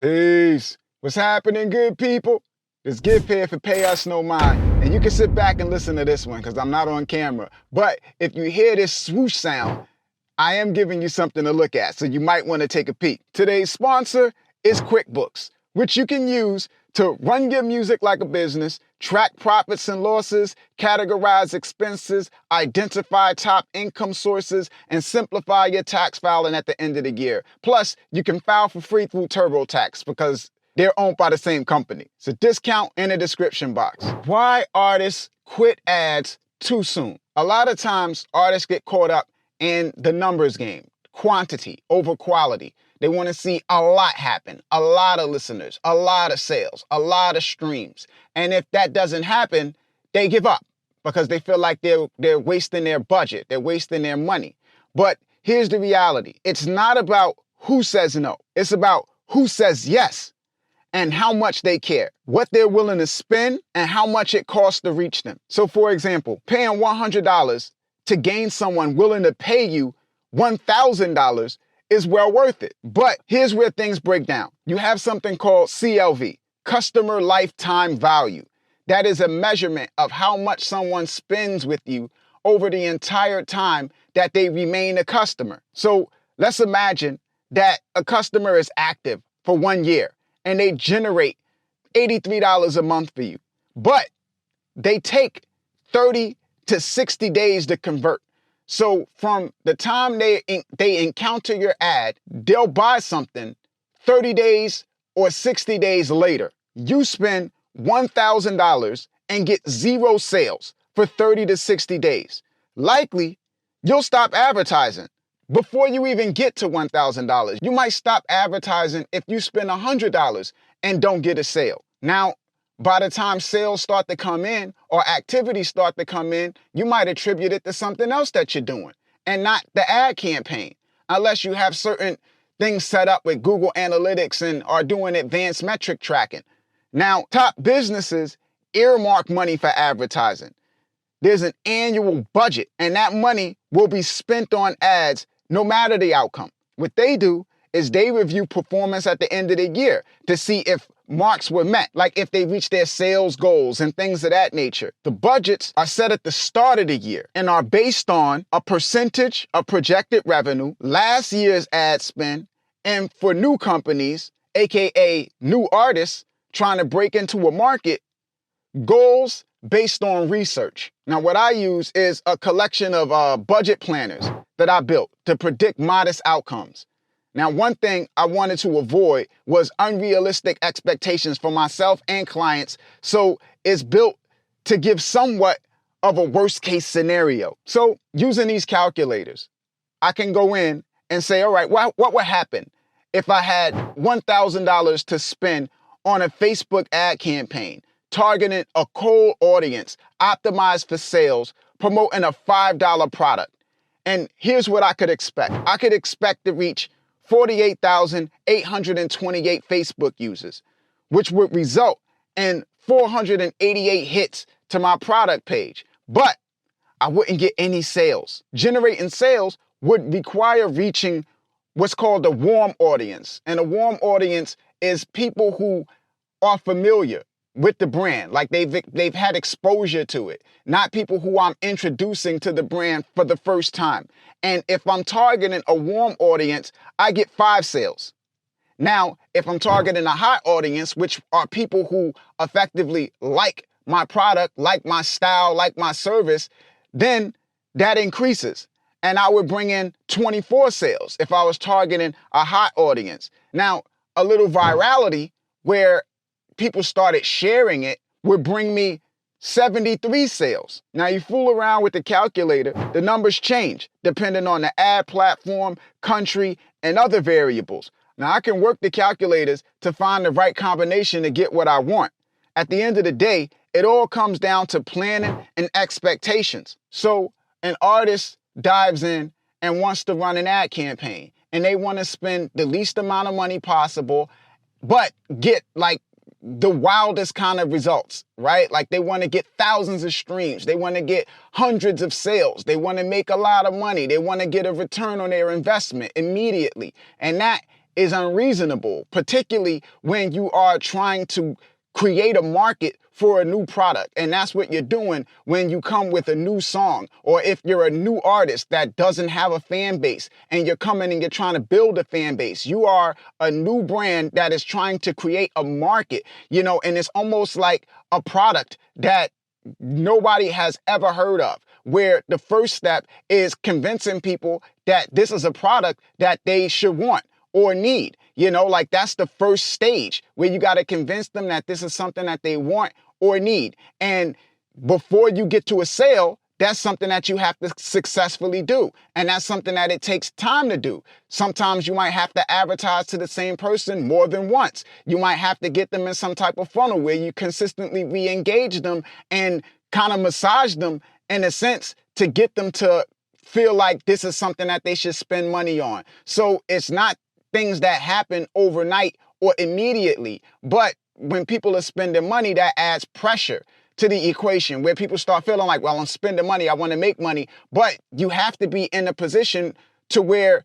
Peace. What's happening, good people? It's Gift here for Payusnomind, and you can sit back and listen to this one because I'm not on camera. But if you hear this swoosh sound, I am giving you something to look at, so you might want to take a peek. Today's sponsor is QuickBooks, which you can use to run your music like a business, track profits and losses, categorize expenses, identify top income sources, and simplify your tax filing at the end of the year. Plus, you can file for free through TurboTax because they're owned by the same company. It's a discount in the description box. Why artists quit ads too soon? A lot of times, artists get caught up in the numbers game, quantity over quality. They want to see a lot happen, a lot of listeners, a lot of sales, a lot of streams. And if that doesn't happen, they give up because they feel like they're wasting their budget, they're wasting their money. But here's the reality. It's not about who says no. It's about who says yes and how much they care, what they're willing to spend and how much it costs to reach them. So for example, paying $100 to gain someone willing to pay you $1,000 is well worth it. But here's where things break down. You have something called CLV, Customer Lifetime Value. That is a measurement of how much someone spends with you over the entire time that they remain a customer. So let's imagine that a customer is active for 1 year and they generate $83 a month for you, but they take 30 to 60 days to convert. So from the time they encounter your ad, they'll buy something 30 days or 60 days later. You spend $1,000 and get 0 sales for 30 to 60 days. Likely, you'll stop advertising before you even get to $1,000. You might stop advertising if you spend $100 and don't get a sale. Now, by the time sales start to come in or activities start to come in, you might attribute it to something else that you're doing and not the ad campaign, unless you have certain things set up with Google Analytics and are doing advanced metric tracking. Now, top businesses earmark money for advertising. There's an annual budget, and that money will be spent on ads no matter the outcome. What they do is they review performance at the end of the year to see if marks were met, like if they reached their sales goals and things of that nature. The budgets are set at the start of the year and are based on a percentage of projected revenue, last year's ad spend, and for new companies, aka new artists trying to break into a market, goals based on research. Now, what I use is a collection of budget planners that I built to predict modest outcomes. Now, one thing I wanted to avoid was unrealistic expectations for myself and clients, so it's built to give somewhat of a worst case scenario. So using these calculators, I can go in and say, all right, what would happen if I had $1,000 to spend on a Facebook ad campaign, targeting a cold audience, optimized for sales, promoting a $5 product? And here's what I could expect. I could expect to reach 48,828 Facebook users, which would result in 488 hits to my product page. But I wouldn't get any sales. Generating sales would require reaching what's called a warm audience. And a warm audience is people who are familiar with the brand, like they've had exposure to it, not people who I'm introducing to the brand for the first time. And if I'm targeting a warm audience, I get 5 sales. Now, if I'm targeting a hot audience, which are people who effectively like my product, like my style, like my service, then that increases. And I would bring in 24 sales if I was targeting a hot audience. Now, a little virality where people started sharing it would bring me 73 sales. Now, you fool around with the calculator, the numbers change depending on the ad platform, country, and other variables. Now, I can work the calculators to find the right combination to get what I want. At the end of the day, it all comes down to planning and expectations. So an artist dives in and wants to run an ad campaign, and they want to spend the least amount of money possible, but get like the wildest kind of results, right? Like they want to get thousands of streams. They want to get hundreds of sales. They want to make a lot of money. They want to get a return on their investment immediately. And that is unreasonable, particularly when you are trying to create a market for a new product. And that's what you're doing when you come with a new song, or if you're a new artist that doesn't have a fan base and you're coming and you're trying to build a fan base. You are a new brand that is trying to create a market, and it's almost like a product that nobody has ever heard of, where the first step is convincing people that this is a product that they should want or need. Like that's the first stage, where you got to convince them that this is something that they want or need. And before you get to a sale, that's something that you have to successfully do. And that's something that it takes time to do. Sometimes you might have to advertise to the same person more than once. You might have to get them in some type of funnel where you consistently re-engage them and kind of massage them in a sense to get them to feel like this is something that they should spend money on. So it's not things that happen overnight or immediately, but when people are spending money, that adds pressure to the equation, where people start feeling like, well, I'm spending money, I want to make money, but you have to be in a position to where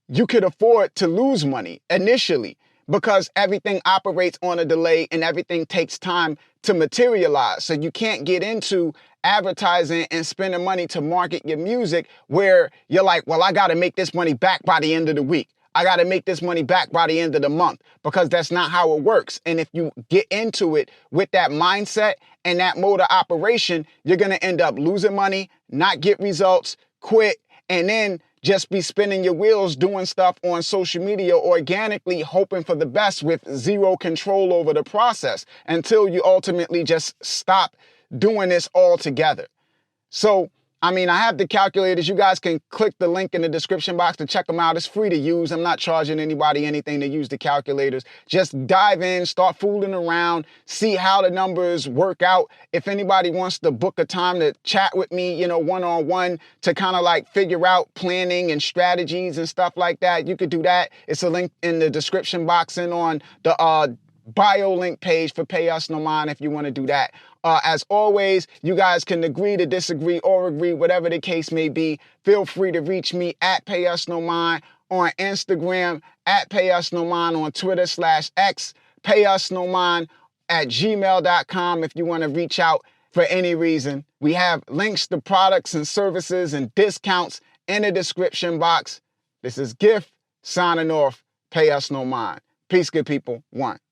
you could afford to lose money initially, because everything operates on a delay and everything takes time to materialize. So you can't get into advertising and spending money to market your music where you're like, well, I got to make this money back by the end of the week. I got to make this money back by the end of the month, because that's not how it works. And if you get into it with that mindset and that mode of operation, you're going to end up losing money, not get results, quit, and then just be spinning your wheels doing stuff on social media organically, hoping for the best with zero control over the process, until you ultimately just stop doing this altogether. So, I have the calculators. You guys can click the link in the description box to check them out. It's free to use. I'm not charging anybody anything to use the calculators. Just dive in, start fooling around, see how the numbers work out. If anybody wants to book a time to chat with me, one-on-one, to kind of like figure out planning and strategies and stuff like that, you could do that. It's a link in the description box and on the bio link page for Payusnomind if you want to do that. As always, you guys can agree to disagree or agree, whatever the case may be. Feel free to reach me at Payusnomind on Instagram, at Payusnomind on Twitter /X, Payusnomind@gmail.com if you want to reach out for any reason. We have links to products and services and discounts in the description box. This is Gift signing off. Payusnomind. Peace, good people. One.